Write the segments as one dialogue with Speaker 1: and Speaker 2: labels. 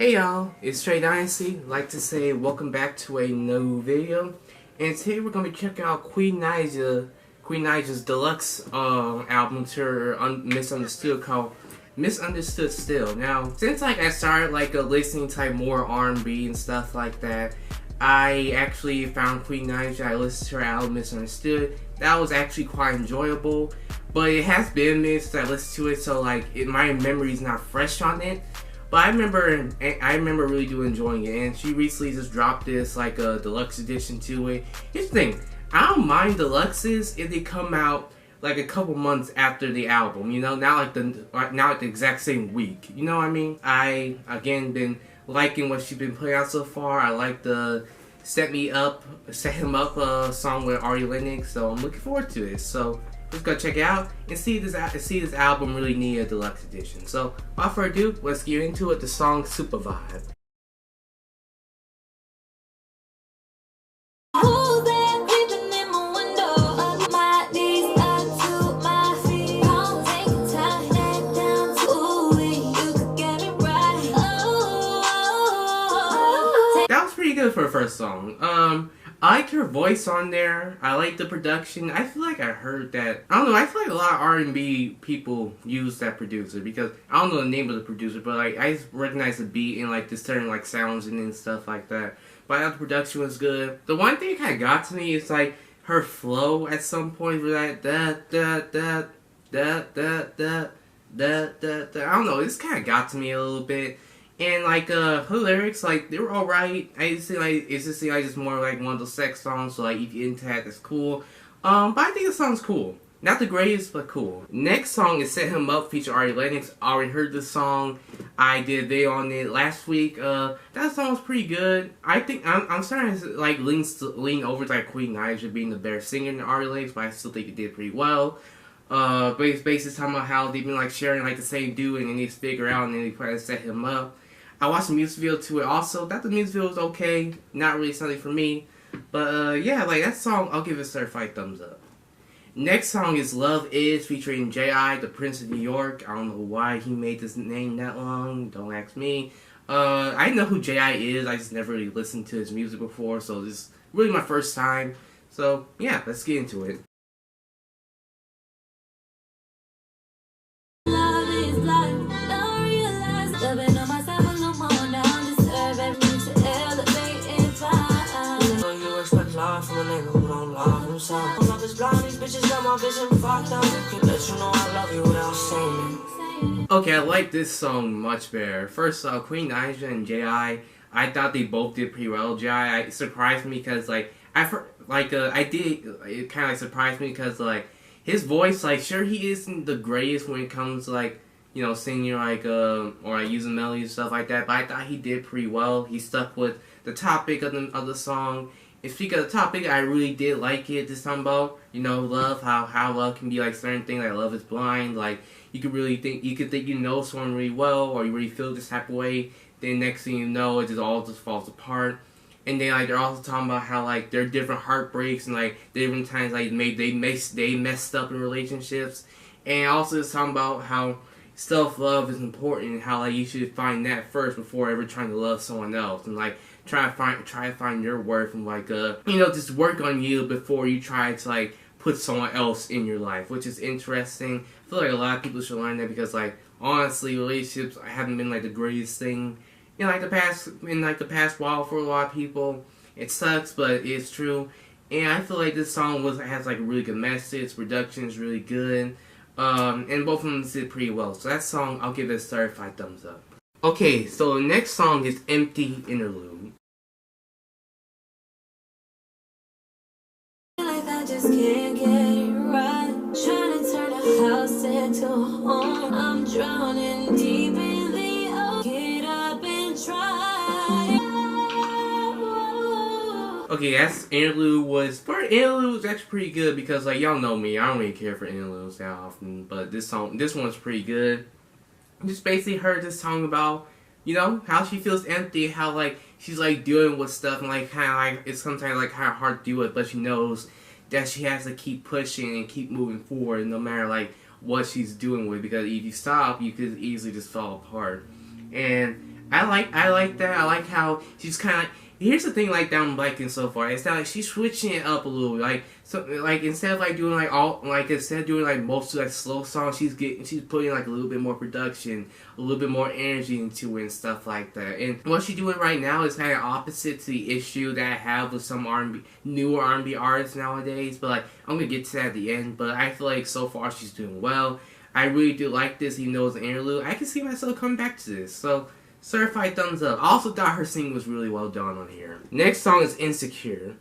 Speaker 1: Hey y'all, it's Straight Dynasty. I'd like to say welcome back to a new video. And today we're going to be checking out Queen Naija's deluxe album to her Misunderstood called Misunderstood Still. Now, since I started listening to more R&B and stuff like that, I actually found Queen Naija. I listened to her album Missunderstood. That was actually quite enjoyable. But it has been a minute since I listened to it, so my memory's not fresh on it. But I remember really enjoying it, and she recently just dropped this a deluxe edition to it. Here's the thing, I don't mind deluxes if they come out like a couple months after the album, you know, not the exact same week. You know what I mean? I again been liking what she's been putting out so far. I like the Set Him Up song with Ari Lennox, so I'm looking forward to it. So let's go check it out and see this album really need a deluxe edition. So without further ado, let's get into it. The song Super Vibe. That was pretty good for a first song. I like her voice on there. I like the production. I feel like I heard that. I don't know. I feel like a lot of R&B people use that producer because I don't know the name of the producer, but I just recognize the beat and the certain sounds and stuff like that. But I thought the production was good. The one thing that kind of got to me is her flow at some point for that da. I don't know. This kind of got to me a little bit. And her lyrics, they were alright. I just think it's just more one of those sex songs. So if you're into that, that's cool. But I think the song's cool. Not the greatest, but cool. Next song is Set Him Up featuring Ari Lennox. I already heard this song. I did a video on it last week. That song was pretty good. I think I'm starting to lean over to Queen Naija being the better singer than Ari Lennox, but I still think it did pretty well. But it's basically talking about how they've been sharing the same dude and they need to figure out and then they try to set him up. I watched the music video to it also. Thought the music video was okay. Not really something for me. But yeah, that song, I'll give it a certified thumbs up. Next song is Love Is featuring J.I., the Prince of New York. I don't know why he made this name that long. Don't ask me. I know who J.I. is. I just never really listened to his music before. So this is really my first time. So yeah, let's get into it.
Speaker 2: From a nigga who don't love himself. Love is blind, these bitches got my vision fucked up. Let you know I love you without saying it.
Speaker 1: Okay, I like this song much better. First, Queen Naija and J.I., I thought they both did pretty well. J.I. It surprised me because it kind of surprised me because his voice, sure he isn't the greatest when it comes to singing or using melody and stuff like that, but I thought he did pretty well. He stuck with the topic of the song. And speaking of the topic, I really did like it. This time about, love, how love can be certain things, love is blind. You could think you know someone really well, or you really feel this type of way. Then next thing you know, it just all falls apart. And then they're also talking about how there are different heartbreaks and different times they messed up in relationships. And also it's talking about how self-love is important and how you should find that first before ever trying to love someone else, and try to find your worth and just work on you before you try to put someone else in your life, which is interesting. I feel a lot of people should learn that because honestly, relationships haven't been the greatest thing in the past while for a lot of people. It sucks, but it's true. And I feel this song has a really good message. Production is really good. And both of them did pretty well. So that song, I'll give it a certified thumbs up. Okay, so the next song is Empty Interlude.
Speaker 2: I just can't get it right. Trying to turn a house into a home. I'm drowning deep in the ocean. Get up and try.
Speaker 1: Okay, that's interlude was actually pretty good because y'all know me, I don't really care for interludes that often, but this one's pretty good. Just basically heard this song about how she feels empty, how she's dealing with stuff and kind of it's sometimes kind of hard to do it, but she knows that she has to keep pushing and keep moving forward no matter what she's doing with it, because if you stop you could easily just fall apart. And I like that. I like how she's kind of. Here's the thing, like that I'm liking so far. It's that like she's switching it up a little, like so, like instead of like doing like all like instead of doing like most of like slow songs, she's putting like a little bit more production, a little bit more energy into it and stuff like that. And what she's doing right now is kind of opposite to the issue that I have with some newer R&B artists nowadays. But like I'm gonna get to that at the end. But I feel like so far she's doing well. I really do like this, even though it's an interlude. I can see myself coming back to this. So. Certified thumbs up. I also thought her singing was really well done on here. Next song is Insecure.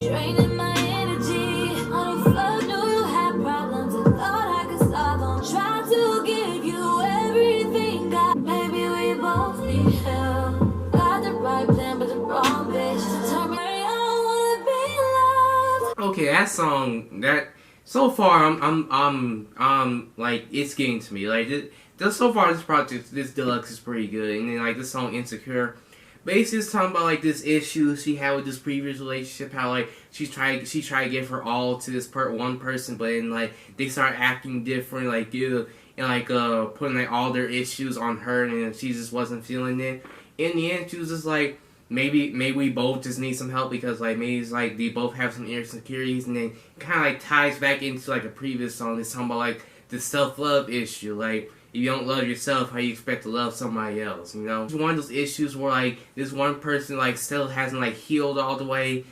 Speaker 2: Draining my energy. On the fuck, knew you had problems. I thought I could solve them. Tried to give you everything. Maybe we both need help. Got the right plan, but the wrong bitch. Tell me I wanna be loved.
Speaker 1: Okay, that song, that so far I'm like it's getting to me. Like so far this project, this deluxe is pretty good. And then like this song Insecure, basically it's talking about like this issue she had with this previous relationship, how like she tried to give her all to this one person, but then like they start acting different, like and like putting like all their issues on her, and she just wasn't feeling it. In the end, she was just like, maybe we both just need some help, because like maybe it's like they both have some insecurities, and then kind of like ties back into like a previous song. It's talking about like the self-love issue. Like if you don't love yourself, how you expect to love somebody else? You know, it's one of those issues where like this one person like still hasn't like healed all the way,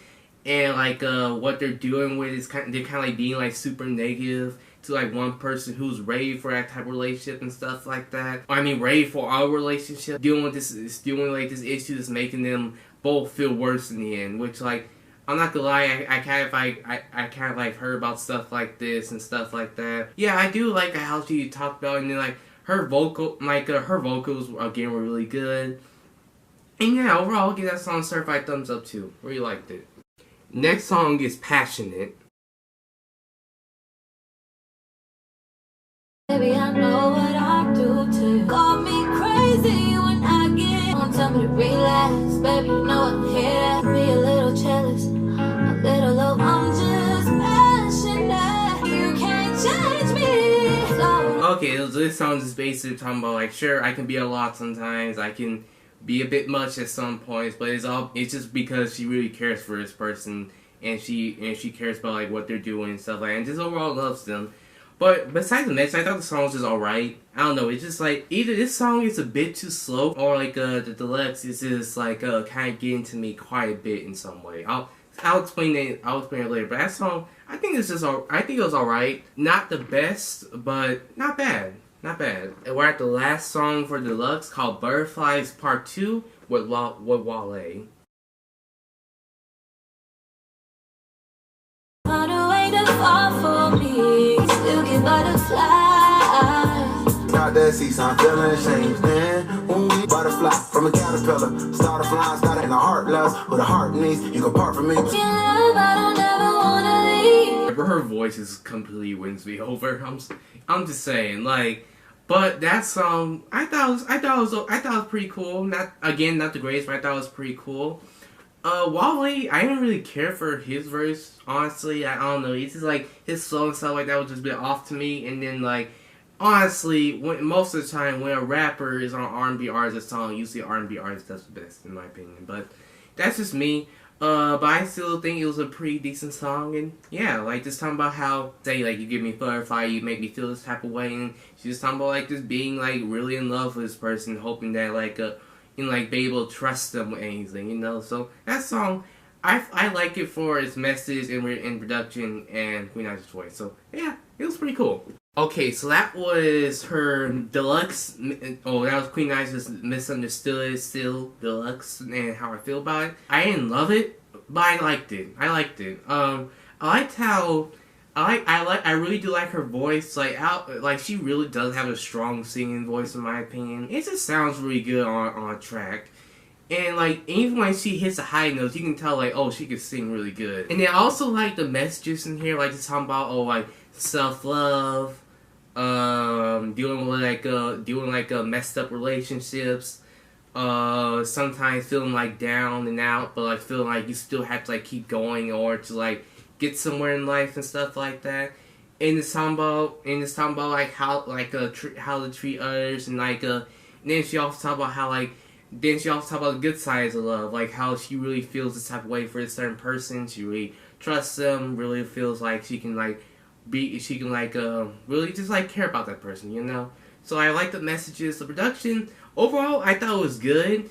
Speaker 1: and like what they're doing with is they're kind of like being like super negative to like one person who's ready for that type of relationship and stuff like that. I mean, ready for our relationship. Dealing with this issue that's making them both feel worse in the end. Which like, I'm not gonna lie, I kind of like heard about stuff like this and stuff like that. Yeah, I do like how she talked about it, and then like her vocals again were really good. And yeah, overall, I'll give that song a certified thumbs up too. Really liked it. Next song is Passionate.
Speaker 2: Baby, I know what I do to you. Call me crazy when I get on. Tell me to relax, baby, you know I'm here. Be a little jealous, a little low. I'm just passionate. You can't change me. So.
Speaker 1: Okay, this song is basically talking about like, sure, I can be a lot sometimes. I can be a bit much at some points, but it's just because she really cares for this person, and she cares about like what they're doing and stuff like that, and just overall loves them. But besides the mix, I thought the song was just alright. I don't know, it's just like, either this song is a bit too slow, or like the deluxe is just like kind of getting to me quite a bit in some way. I'll explain it later. But that song, I think it was alright. Not the best, but not bad. Not bad. And we're at the last song for deluxe, called Butterflies Part 2 with Wale.
Speaker 2: Find a way to fall for me. Still get butterflies.
Speaker 3: Got that seats, I'm feeling ashamed, man. Ooh, butterfly from a caterpillar. Started flying, started in a heart loves. With a heart needs, you can part from me.
Speaker 2: Feel love, I don't ever wanna leave.
Speaker 1: Her voice is completely wins me over. I'm just saying, like, but that song, I thought it was pretty cool. Not the greatest, but I thought it was pretty cool. Wale, I didn't really care for his verse, honestly. I don't know, it's just like, his flow and stuff like that was just a bit off to me. And then like, honestly, most of the time when a rapper is on an R&B artist song, usually an R&B artist does the best, in my opinion. But that's just me. But I still think it was a pretty decent song. And yeah, like just talking about how, say like, you give me butterfly, you make me feel this type of way. And she's just talking about like just being like really in love with this person, hoping that like like be able to trust them with anything, you know. So that song, I like it for its message and production and Queen Naija's voice. So yeah, it was pretty cool. Okay, so that was her deluxe. Oh, that was Queen Naija's Missunderstood, still deluxe, and how I feel about it. I didn't love it, but I liked it. I liked how. I really do like her voice. Like she really does have a strong singing voice, in my opinion. It just sounds really good on a track. And like, even when she hits the high notes, you can tell like, oh, she can sing really good. And then I also like the messages in here, like just talking about like self-love, dealing with messed up relationships, sometimes feeling like down and out, but like feeling like you still have to like keep going or to like get somewhere in life and stuff like that. and it's talking about like how how to treat others, and like and then she also talk about how like then she also talk about the good sides of love, like how she really feels this type of way for a certain person. She really trusts them, really feels like she can really just like care about that person, you know. So I like the messages, the production. Overall, I thought it was good,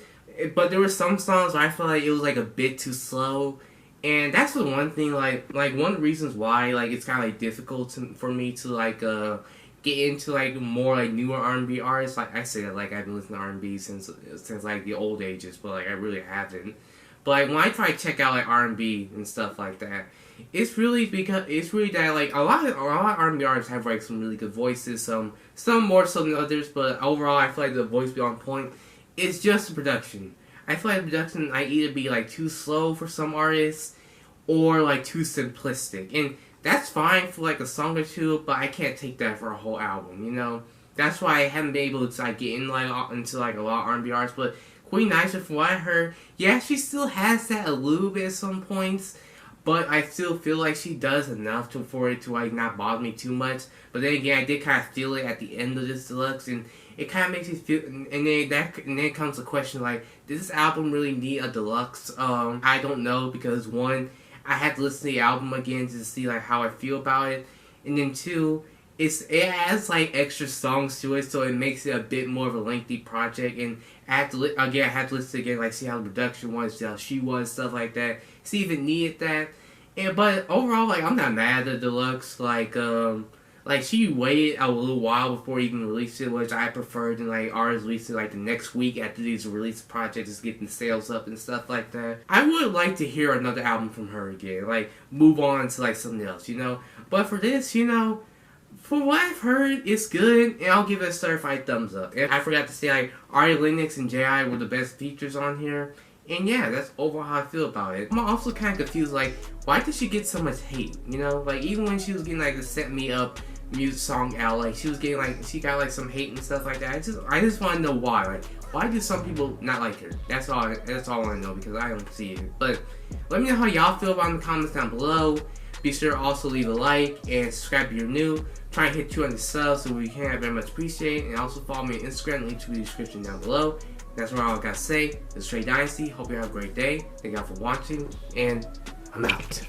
Speaker 1: but there were some songs where I felt like it was like a bit too slow. And that's the one thing, like one of the reasons why like it's kind of like difficult for me to like get into like more like newer R&B artists. Like I say that like I've been listening to R&B since like the old ages, but like I really haven't. But like when I try to check out like R&B and stuff like that, it's really that like a lot of R&B artists have like some really good voices, some more so than others. But overall, I feel like the voice be on point. It's just the production. I feel like the production might either be like too slow for some artists, or like too simplistic, and that's fine for like a song or two, but I can't take that for a whole album, you know. That's why I haven't been able to like get into like a lot of R&B artists. But Queen Naija, from what I heard, yeah, she still has that a little bit at some points, but I still feel like she does enough for it to like not bother me too much. But then again, I did kind of feel it at the end of this deluxe, and it kind of makes me feel. And then comes the question like, does this album really need a deluxe? I don't know, because one, I had to listen to the album again to see like how I feel about it, and then two, it adds like extra songs to it, so it makes it a bit more of a lengthy project. And I had to listen again, like see how the production was, see how she was, stuff like that, see if it needed that. But overall, like I'm not mad at the deluxe. Like she waited a little while before even releasing it, which I preferred than like ours releasing like the next week after these release projects, just getting sales up and stuff like that. I would like to hear another album from her again, like move on to like something else, you know. But for this, you know, for what I've heard, it's good, and I'll give it a certified thumbs up. And I forgot to say, like, Ari Lennox and J.I. were the best features on here. And yeah, that's overall how I feel about it. I'm also kind of confused, like, why did she get so much hate? You know, like, even when she was getting, like, the Set Me Up music song out, like, she was getting, like, she got, like, some hate and stuff like that. I just want to know why. Like, why do some people not like her? That's all I want to know, because I don't see it. But let me know how y'all feel about it in the comments down below. Be sure to also leave a like and subscribe if you're new. Try and hit 200 subs so we can. I very much appreciate it. And also follow me on Instagram, link to the description down below. That's what I gotta say. This is Trey Dynasty. Hope you have a great day. Thank y'all for watching, and I'm out.